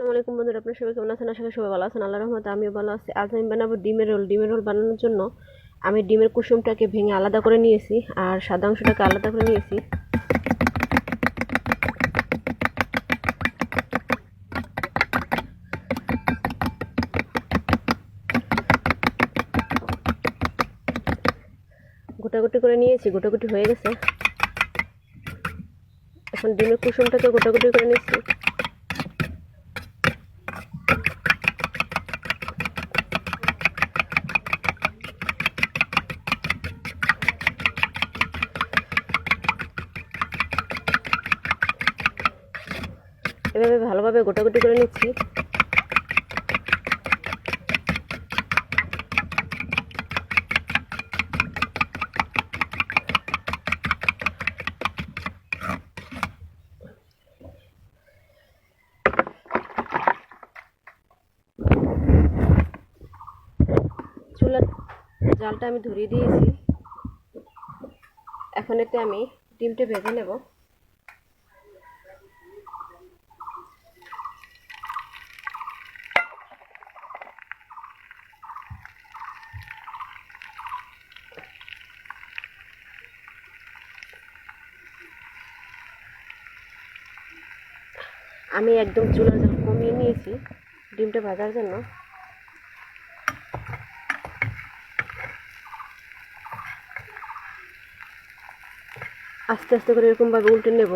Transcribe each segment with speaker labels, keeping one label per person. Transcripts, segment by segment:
Speaker 1: আসসালামু আলাইকুম বন্ধুরা, আপনারা সবাই কেমন আছেন? আশা করি সবাই ভালো আছেন। আল্লাহর রহমতে আমিও ভালো আছি। আজ আমি বানাবো ডিমের রোল। ডিমের রোল বানানোর জন্য আমি ডিমের কুসুমটাকে ভেঙে আলাদা করে নিয়েছি আর সাদা অংশটাকে আলাদা করে নিয়েছি। গোটাগুটি করে নিয়েছি, গোটাগুটি হয়ে গেছে। এখন ডিমের কুসুমটাকে গোটাগুটি করে নিচ্ছি। এভাবে ভালোভাবে গোটাগুটি করে নিচ্ছি। চুলার জালটা আমি ধরিয়ে দিয়েছি। এখন এতে আমি ডিমটা ভেজে নেব। আমি একদম চুলার জাল কমিয়ে নিয়েছি ডিমটা ভাজার জন্য। আস্তে আস্তে করে এরকমভাবে উল্টে নেব।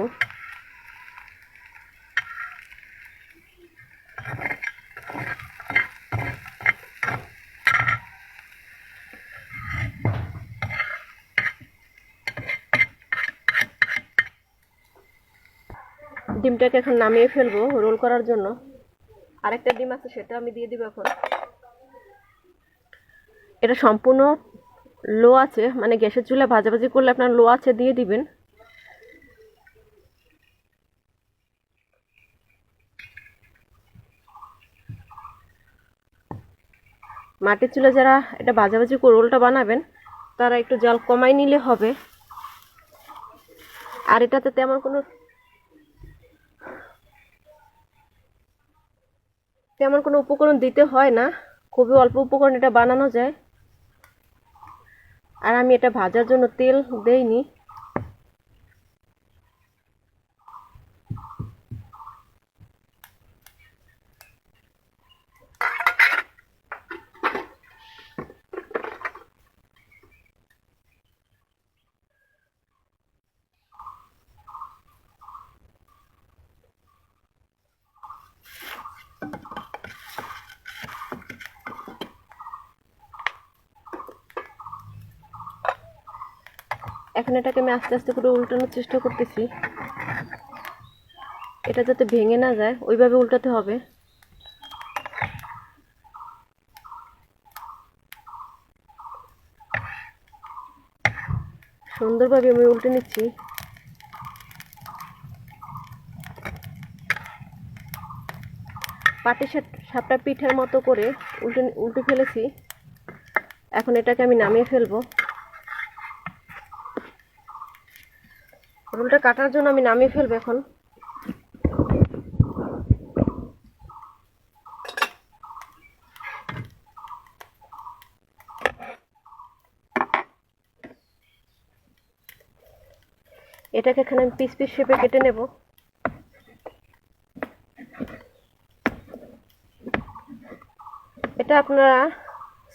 Speaker 1: ডিমটাকে এখন নামিয়ে ফেলবো রোল করার জন্য। আরেকটা ডিম আছে, সেটা আমি দিয়ে দিব এখন। এটা সম্পূর্ণ লো আছে, মানে গ্যাসের চুলায় ভাজাভাজি করলে আপনার লো আছে দিয়ে দিবেন। মাটির চুলা যারা এটা ভাজাভাজি করে রোলটা বানাবেন তারা একটু জাল কমাই নিলে হবে। আর এটাতে তেমন কোনো উপকরণ দিতে হয় না, খুবই অল্প উপকরণ এটা বানানো যায়। আর আমি এটা ভাজার জন্য তেল দেইনি। এখন এটাকে আমি আস্তে আস্তে করে উল্টানোর চেষ্টা করতেছি। এটা যাতে ভেঙে না যায় ওইভাবে উল্টাতে হবে। সুন্দরভাবে আমি উল্টে নিচ্ছি। সাপটা পিঠার মতো করে উল্টে ফেলেছি। এখন এটাকে আমি নামিয়ে ফেলবো। রোলটা কাটার জন্য আমি নামিয়ে ফেলবো এখন। এটাকে এখানে আমি পিস পিস শেপে কেটে নেব। এটা আপনারা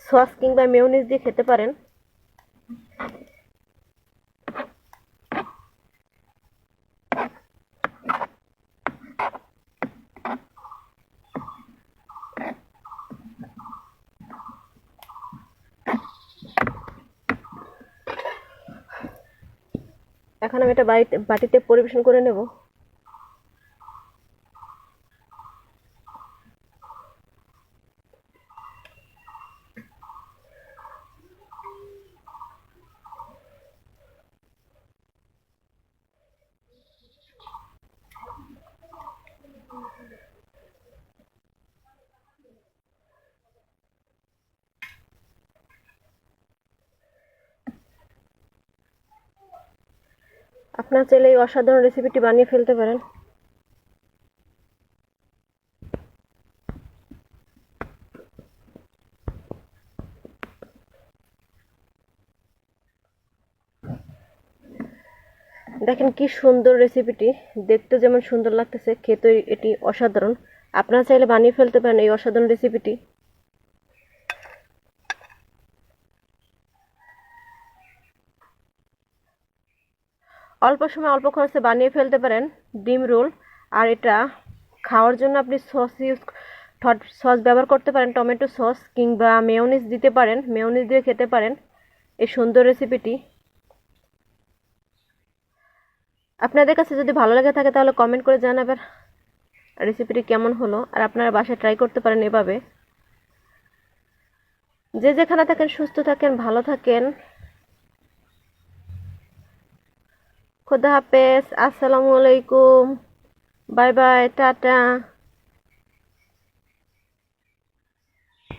Speaker 1: সস কিংবা মেয়োনিজ দিয়ে খেতে পারেন। এখন আমি এটা বাটিতে পরিবেশন করে নেব। আপনারা চাইলে এই অসাধারণ রেসিপিটি বানিয়ে ফেলতে পারেন। দেখেন কি সুন্দর রেসিপিটি, দেখতে যেমন সুন্দর লাগতেছে, খেতে এটি অসাধারণ। আপনারা চাইলে বানিয়ে ফেলতে পারেন এই অসাধারণ রেসিপিটি। অল্প সময় অল্প খরচে বানিয়ে ফেলতে পারেন ডিম রোল। আর এটা খাওয়ার জন্য আপনি সস ব্যবহার করতে পারেন, টমেটো সস কিংবা মেয়োনিজ দিতে পারেন, মেয়োনিজ দিয়ে খেতে পারেন এই সুন্দর রেসিপিটি। আপনাদের কাছে যদি ভালো লেগে থাকে তাহলে কমেন্ট করে জানাবেন রেসিপিটি কেমন হলো। আর আপনারা বাসায় ট্রাই করতে পারেন এভাবে। যে যেখানে থাকেন সুস্থ থাকেন, ভালো থাকেন। খোদা হাফেজ, আসসালামু আলাইকুম, বাই বাই, টাটা।